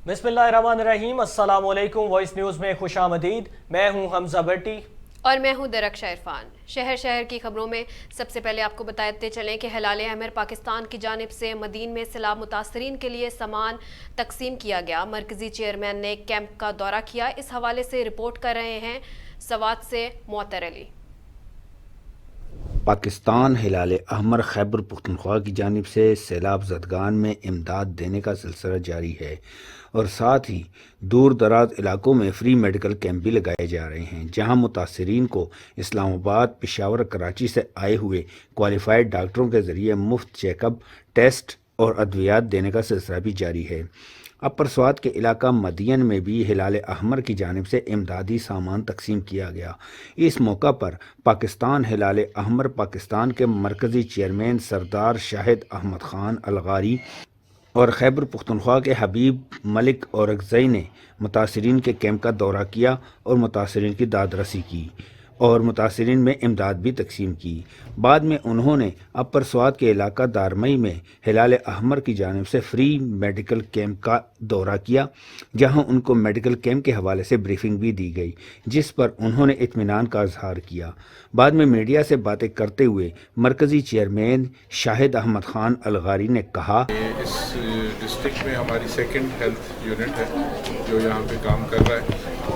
बिस्मिल्लाहिर्रहमानिर्रहीम, अस्सलाम वालेकुम। वॉइस न्यूज़ में खुशामदीद। मैं हूं हमजा भट्टी और मैं हूं दरक्षा इरफान। शहर की खबरों में सबसे पहले आपको बताते चलें कि हिलाल अहमर पाकिस्तान की जानिब से मदीन में सैलाब मुतासरीन के लिए सामान तकसीम किया गया। मरकजी चेयरमैन ने कैंप का दौरा किया। इस हवाले से रिपोर्ट कर रहे हैं सवात से मुअत्तर अली। पाकिस्तान हिलाल अहमर खैबर पख्तूनख्वा की जानिब से सैलाब ज़दगान में इमदाद देने का सिलसिला जारी है और साथ ही दूर दराज इलाकों में फ्री मेडिकल कैंप भी लगाए जा रहे हैं, जहां मुतासरीन को इस्लामाबाद, पेशावर, कराची से आए हुए क्वालिफाइड डॉक्टरों के ज़रिए मुफ्त चेकअप, टेस्ट और अद्वियात देने का सिलसिला भी जारी है। अपर स्वात के इलाका मदियन में भी हिलाल अहमर की जानिब से इमदादी सामान तकसीम किया गया। इस मौका पर पाकिस्तान हिलाल अहमर पाकिस्तान के मरकज़ी चेयरमैन सरदार शाहिद अहमद ख़ान अलगारी और खैबर पख्तूनख्वा के हबीब मलिक औरकज़ई ने मुतासरीन के कैंप का दौरा किया और मुतासरीन की दादरसी की और मुतासरीन में इमदाद भी तकसीम की। बाद में उन्होंने अपर स्वात के इलाका दारमई में हिलाल अहमर की जानिब से फ्री मेडिकल कैंप का दौरा किया, जहां उनको मेडिकल कैंप के हवाले से ब्रीफिंग भी दी गई, जिस पर उन्होंने इत्मीनान का इजहार किया। बाद में मीडिया से बातें करते हुए मरकज़ी चेयरमैन शाहिद अहमद ख़ान अलगारी ने कहा, इस डिस्ट्रिक्ट में हमारी सेकंड हेल्थ यूनिट है जो यहाँ पे काम कर रहा है।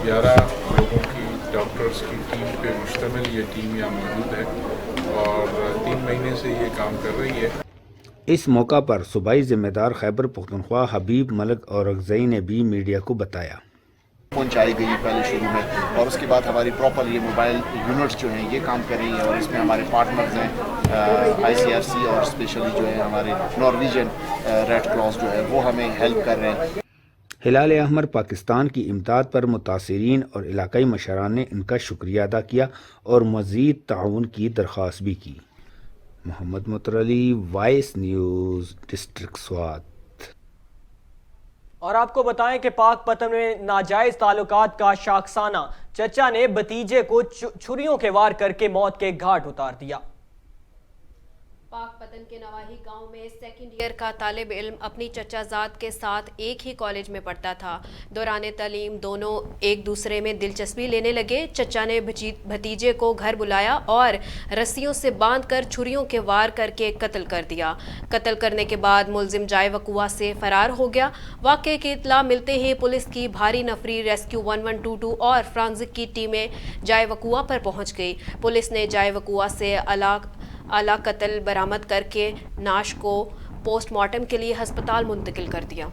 11 लोगों की डॉक्टर्स की टीम पे मुश्तमिल ये टीम यहाँ मौजूद है और 3 महीने से ये काम कर रही है। इस मौका पर सूबाई ज़िम्मेदार खैबर पख्तूनख्वा हबीब मलिक औरकज़ई ने भी मीडिया को बताया। पहुंचाई गई पहले शुरू में और उसके बाद हमारी प्रॉपर ये मोबाइल यूनिट्स जो हैं ये काम कर रही हैं और इसमें हमारे पार्टनर्स हैं ICRC और स्पेशली जो है हमारे नॉर्वेजियन रेड क्रॉस जो है वो हमें हेल्प कर रहे हैं। हिलाल अहमर पाकिस्तान की इमदाद पर मुतासरीन और इलाकाई मशारान ने इनका शुक्रिया अदा किया और मज़ीद ताउन की दरख्वास्त भी की। Mohammad Muattar Ali, Voice News, district Swat. और आपको बताएं कि पाक पतन में नाजायज ताल्लुकात का शाखसाना चचा ने भतीजे को छुरियों के वार करके मौत के घाट उतार दिया। पाक पतन के नवाही गांव में सेकंड ईयर का तालिब इल्म अपनी चचाजाद के साथ एक ही कॉलेज में पढ़ता था। दौरान तालीम दोनों एक दूसरे में दिलचस्पी लेने लगे। चचा ने भतीजे को घर बुलाया और रस्सियों से बांधकर छुरियों के वार करके कत्ल कर दिया। कत्ल करने के बाद मुलजिम जाए वकुआ से फरार हो गया। वाक़े की इत्तला मिलते ही पुलिस की भारी नफरी रेस्क्यू 1122 और फ्रांसिक की टीमें जाए वकुआ पर पहुँच गई। पुलिस ने जाए वकुआ से आला कत्ल बरामद करके नाश को पोस्टमार्टम के लिए हस्पताल मुंतकिल कर दिया।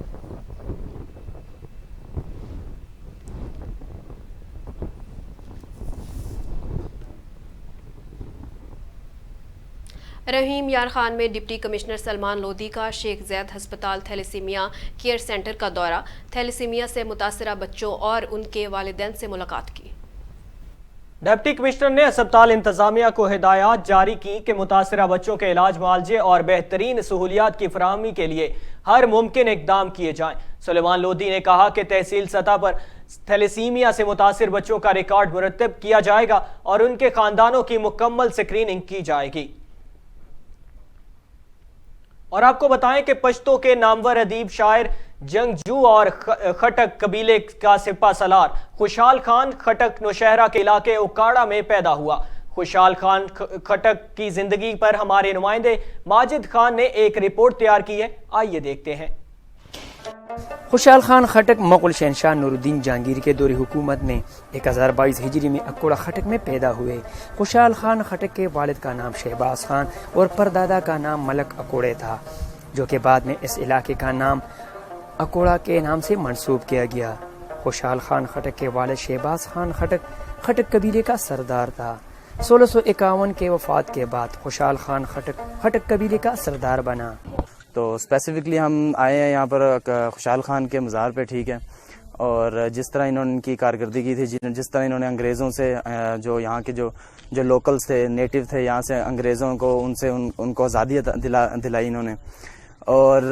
रहीम यार खान में डिप्टी कमिश्नर सलमान लोधी का शेख ज़ैद हस्पताल थैलेसीमिया केयर सेंटर का दौरा। थैलेसीमिया से मुतासरा बच्चों और उनके वालिदैन से मुलाकात की। डिप्टी कमिश्नर ने अस्पताल इंतजामिया को हिदायत जारी की कि मुतासरा बच्चों के इलाज मुआलजे और बेहतरीन सहूलियात की फराहमी के लिए हर मुमकिन इकदाम किए जाएं। सलेमान लोधी ने कहा कि तहसील सतह पर थैलेसीमिया से मुतासिर बच्चों का रिकॉर्ड मुरतब किया जाएगा और उनके खानदानों की मुकम्मल स्क्रीनिंग की जाएगी। और आपको बताएं कि पश्तो के नामवर अदीब, शायर, जंगजू और खटक कबीले का सिपा सलार खुशहाल खान खटक नौशहरा के इलाके उकाड़ा में पैदा हुआ। खुशहाल खान खटक की जिंदगी पर हमारे नुमाइंदे माजिद खान ने एक रिपोर्ट तैयार की है, आइए देखते हैं। खुशहाल खान खटक मुगल शहनशाह नूरुद्दीन जहांगीर के दौरे हुकूमत में 1022 हिजरी में अकोड़ा खटक में पैदा हुए। खुशहाल खान खटक के वालिद का नाम शहबाज खान और परदादा का नाम मलक अकोड़े था, जो कि बाद में इस इलाके का नाम अकोड़ा के नाम से मंसूब किया गया। खुशहाल खान खटक के वालिद शहबाज खान खटक कबीले का सरदार था। 1651 के वफात के बाद खुशहाल खान खटक कबीले का सरदार बना। तो स्पेसिफिकली हम आए हैं यहाँ पर खुशहाल खान के मज़ार पे, ठीक है। और जिस तरह इन्होंने इनकी कारकर्दगी थी, जिस तरह इन्होंने अंग्रेज़ों से जो यहाँ के जो लोकल्स थे, नेटिव थे यहाँ से, अंग्रेज़ों को उनको आज़ादी दिलाई इन्होंने। और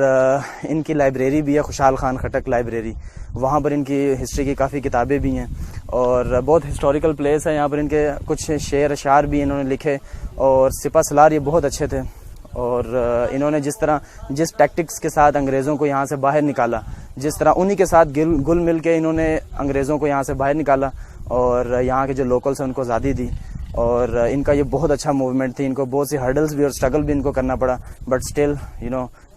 इनकी लाइब्रेरी भी है खुशहाल खान खटक लाइब्रेरी, वहाँ पर इनकी हिस्ट्री की काफ़ी किताबें भी हैं और बहुत हिस्टोरिकल प्लेस है। यहाँ पर इनके कुछ शेर अशार भी इन्होंने लिखे और सिपा सलार ये बहुत अच्छे थे। और इन्होंने जिस टैक्टिक्स के साथ अंग्रेज़ों को यहाँ से बाहर निकाला, جس طرح انہی کے ساتھ گل مل کے انہوں نے انگریزوں کو یہاں سے باہر نکالا اور یہاں کے جو لوکلس ہیں ان کو آزادی دی، اور ان کا یہ بہت اچھا موومنٹ تھی. ان کو بہت سی ہرڈلز بھی اور اسٹرگل بھی ان کو کرنا پڑا، بٹ اسٹل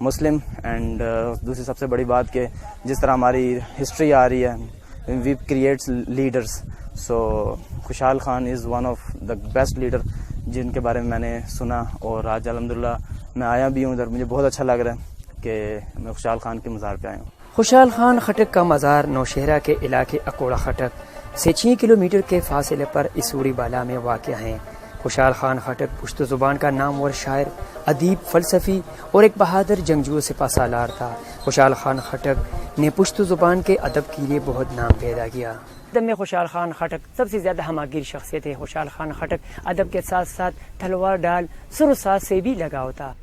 مسلم. اینڈ دوسری سب سے بڑی بات کہ جس طرح ہماری ہسٹری آ رہی ہے، وی creates leaders. So Khushhal Khan is one of the best leader جن کے بارے میں نے سنا، اور آج الحمدللہ میں آیا بھی ہوں ادھر. مجھے بہت اچھا لگ رہا ہے کہ میں خوشحال خان کے مزار پہ آیا ہوں. خوشحال خان خٹک کا مزار نوشہرہ کے علاقے اکوڑا خٹک سے 6 کلومیٹر کے فاصلے پر اسوری بالا میں واقع ہیں. خوشحال خان خٹک پشتو زبان کا نامور شاعر، ادیب، فلسفی اور ایک بہادر جنگجو سپہ سالار تھا. خوشحال خان خٹک نے پشتو زبان کے ادب کے لیے بہت نام پیدا کیا. ادب میں خوشحال خان خٹک سب سے زیادہ ہماگیر شخصیت ہے. خوشحال خان خٹک ادب کے ساتھ ساتھ تلوار ڈال سر و ساز سے بھی لگاؤ تھا.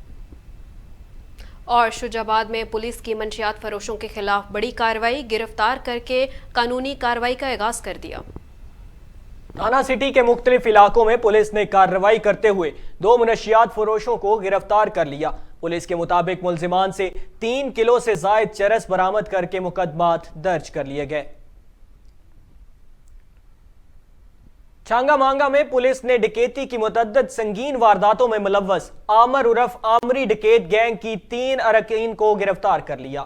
اور شجاع آباد میں پولیس کی منشیات فروشوں کے خلاف بڑی کارروائی، گرفتار کر کے قانونی کارروائی کا آغاز کر دیا. تھانہ سٹی کے مختلف علاقوں میں پولیس نے کارروائی کرتے ہوئے 2 منشیات فروشوں کو گرفتار کر لیا. پولیس کے مطابق ملزمان سے 3 کلو سے زائد چرس برآمد کر کے مقدمات درج کر لیے گئے. چھانگا مانگا میں پولیس نے ڈکیتی کی متعدد سنگین وارداتوں میں ملوث عامر عرف عامری ڈکیت گینگ کی 3 اراکین کو گرفتار کر لیا.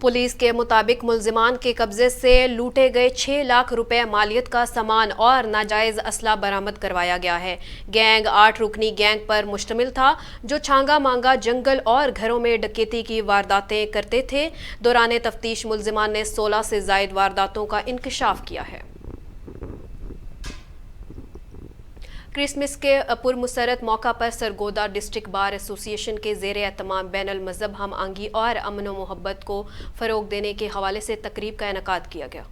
پولیس کے مطابق ملزمان کے قبضے سے لوٹے گئے 6 لاکھ روپے مالیت کا سامان اور ناجائز اسلحہ برآمد کروایا گیا ہے. گینگ 8 رکنی گینگ پر مشتمل تھا جو چھانگا مانگا جنگل اور گھروں میں ڈکیتی کی وارداتیں کرتے تھے. دوران تفتیش ملزمان نے 16 سے زائد وارداتوں کا انکشاف کیا ہے. کرسمس کے پرمسرت موقع پر سرگودا ڈسٹرکٹ بار ایسوسی ایشن کے زیر اہتمام بین المذہب ہم آہنگی اور امن و محبت کو فروغ دینے کے حوالے سے تقریب کا انعقاد کیا گیا.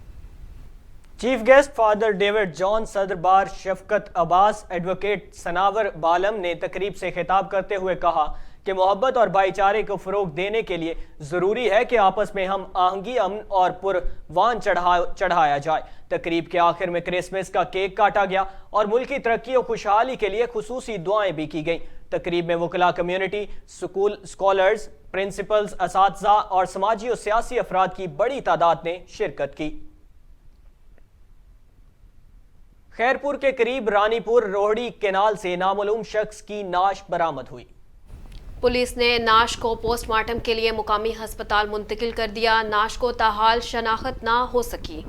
چیف گیسٹ فادر ڈیوڈ جان، صدر بار شفقت عباس، ایڈوکیٹ سناور بالم نے تقریب سے خطاب کرتے ہوئے کہا کہ محبت اور بھائی چارے کو فروغ دینے کے لیے ضروری ہے کہ آپس میں ہم آہنگی، امن اور پروان چڑھایا جائے. تقریب کے آخر میں کرسمس کا کیک کاٹا گیا اور ملک کی ترقی اور خوشحالی کے لیے خصوصی دعائیں بھی کی گئیں. تقریب میں وکلاء کمیونٹی، سکول اسکالرز، پرنسپلز، اساتذہ اور سماجی اور سیاسی افراد کی بڑی تعداد نے شرکت کی. خیرپور کے قریب رانی پور روہڑی کینال سے نامعلوم شخص کی نعش برآمد ہوئی. پولیس نے نعش کو پوسٹ مارٹم کے لیے مقامی ہسپتال منتقل کر دیا. نعش کو تاحال شناخت نہ ہو سکی.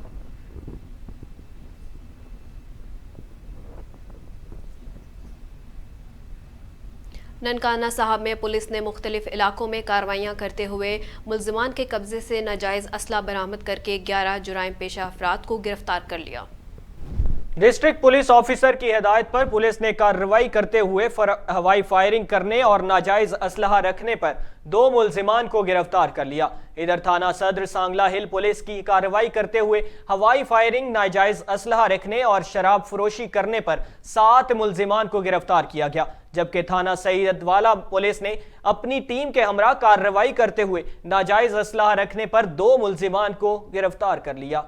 ننکانہ صاحب میں پولیس نے مختلف علاقوں میں کارروائیاں کرتے ہوئے ملزمان کے قبضے سے ناجائز اسلحہ برآمد کر کے 11 جرائم پیشہ افراد کو گرفتار کر لیا. ڈسٹرکٹ پولیس آفیسر کی ہدایت پر پولیس نے کارروائی کرتے ہوئے ہوائی فائرنگ کرنے اور ناجائز اسلحہ رکھنے پر 2 ملزمان کو گرفتار کر لیا. ادھر تھانہ صدر سانگلہ ہل پولیس کی کارروائی کرتے ہوئے ہوائی فائرنگ، ناجائز اسلحہ رکھنے اور شراب فروشی کرنے پر 7 ملزمان کو گرفتار کیا گیا. جبکہ تھانہ سید والا پولیس نے اپنی ٹیم کے ہمراہ کارروائی کرتے ہوئے ناجائز اسلحہ رکھنے پر 2 ملزمان کو گرفتار کر لیا.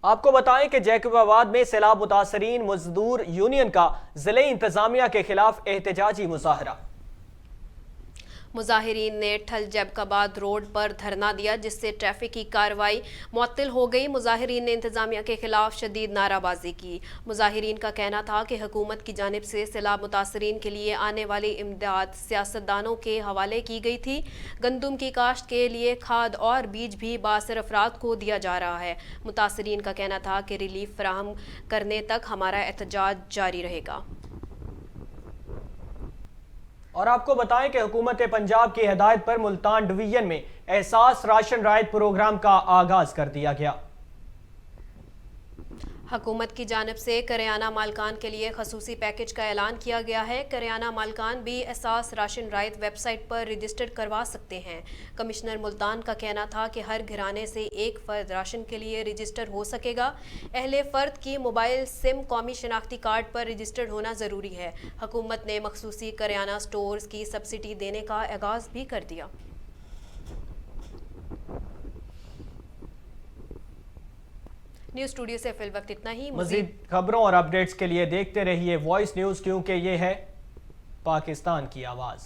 آپ کو بتائیں کہ جیکب آباد میں سیلاب متاثرین مزدور یونین کا ضلعی انتظامیہ کے خلاف احتجاجی مظاہرہ. مظاہرین نے ٹھل جیکب روڈ پر دھرنا دیا جس سے ٹریفک کی کارروائی معطل ہو گئی. مظاہرین نے انتظامیہ کے خلاف شدید نعرہ بازی کی. مظاہرین کا کہنا تھا کہ حکومت کی جانب سے سیلاب متاثرین کے لیے آنے والی امداد سیاستدانوں کے حوالے کی گئی تھی. گندم کی کاشت کے لیے کھاد اور بیج بھی باثر افراد کو دیا جا رہا ہے. متاثرین کا کہنا تھا کہ ریلیف فراہم کرنے تک ہمارا احتجاج جاری رہے گا. اور آپ کو بتائیں کہ حکومت پنجاب کی ہدایت پر ملتان ڈویژن میں احساس راشن رائد پروگرام کا آغاز کر دیا گیا. حکومت کی جانب سے کریانہ مالکان کے لیے خصوصی پیکج کا اعلان کیا گیا ہے. کریانہ مالکان بھی احساس راشن رائد ویب سائٹ پر رجسٹر کروا سکتے ہیں. کمشنر ملتان کا کہنا تھا کہ ہر گھرانے سے ایک فرد راشن کے لیے رجسٹر ہو سکے گا. اہل فرد کی موبائل سم قومی شناختی کارڈ پر رجسٹرڈ ہونا ضروری ہے. حکومت نے مخصوصی کریانہ سٹورز کی سبسڈی دینے کا آغاز بھی کر دیا. نیوز اسٹوڈیو سے فی الوقت اتنا ہی. مزید خبروں اور اپڈیٹس کے لیے دیکھتے رہیے وائس نیوز، کیونکہ یہ ہے پاکستان کی آواز.